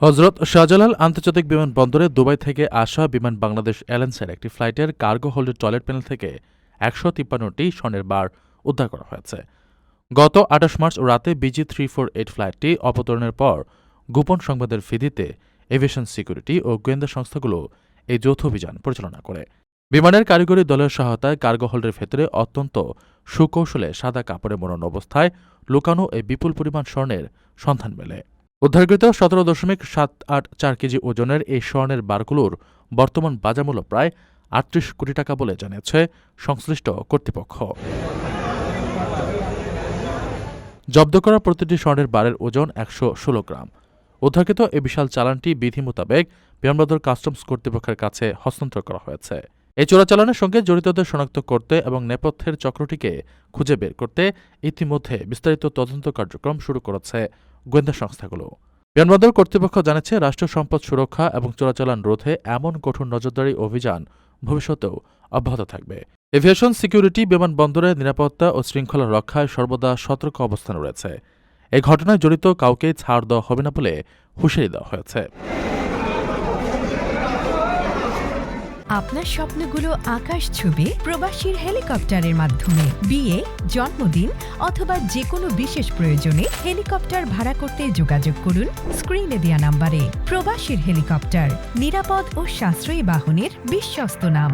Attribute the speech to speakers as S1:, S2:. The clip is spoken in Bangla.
S1: হজরত শাহজালাল আন্তর্জাতিক বিমানবন্দরে দুবাই থেকে আসা বিমান বাংলাদেশ এয়ারলাইন্সের একটি ফ্লাইটের কার্গো হোল্ডের টয়লেট প্যানেল থেকে ১৫৩টি স্বর্ণের বার উদ্ধার করা হয়েছে। গত ২৮ মার্চ রাতে BG348 ফ্লাইটটি অবতরণের পর গোপন সংবাদের ভিত্তিতে এভিয়েশন সিকিউরিটি ও গোয়েন্দা সংস্থাগুলো এই যৌথ অভিযান পরিচালনা করে। বিমানের কারিগরি দলের সহায়তায় কার্গো হোল্ডের ভেতরে অত্যন্ত সুকৌশলে সাদা কাপড়ে মোড়ানো অবস্থায় লুকানো এই বিপুল পরিমাণ স্বর্ণের সন্ধান মেলে। উদ্ধারকৃত ১৭.৭৮৪ কেজি ওজনের এই স্বর্ণের বারগুলোর বর্তমান বাজারমূল্য প্রায় ৩৮ কোটি টাকা বলে জানিয়েছে সংশ্লিষ্ট কর্তৃপক্ষ। জব্দ করা প্রতিটি স্বর্ণের বারের ওজন ১১৬ গ্রাম। উদ্ধারকৃত এই বিশাল চালানটি বিধি মোতাবেক বিমানবন্দর কাস্টমস কর্তৃপক্ষের কাছে হস্তান্তর করা হয়েছে। এই চোরাচালানের সঙ্গে জড়িতদের শনাক্ত করতে এবং নেপথ্যের চক্রটিকে খুঁজে বের করতে ইতিমধ্যে বিস্তারিত তদন্ত কার্যক্রম শুরু করেছে গোয়েন্দা সংস্থাগুলো। বিমানবন্দর কর্তৃপক্ষ জানাচ্ছে, রাষ্ট্র সম্পদ সুরক্ষা এবং চোরাচালান রোধে এমন কঠোর নজরদারি অভিযান ভবিষ্যতেও অব্যাহত থাকবে। এভিয়েশন সিকিউরিটি বিমানবন্দরের নিরাপত্তা ও শৃঙ্খলা রক্ষায় সর্বদা সতর্ক অবস্থানে রয়েছে। এই ঘটনায় জড়িত কাউকে ছাড় দেওয়া হবে না বলে হুঁশিয়ারি দেওয়া হয়েছে।
S2: আপনার স্বপ্নগুলো আকাশ ছুবে প্রবাসীর হেলিকপ্টারের মাধ্যমে। বিয়ে, জন্মদিন অথবা যে কোনো বিশেষ প্রয়োজনে হেলিকপ্টার ভাড়া করতে যোগাযোগ করুন স্ক্রিনে দেয়া নাম্বারে। প্রবাসীর হেলিকপ্টার, নিরাপদ ও সাশ্রয়ী বাহনের বিশ্বস্ত নাম।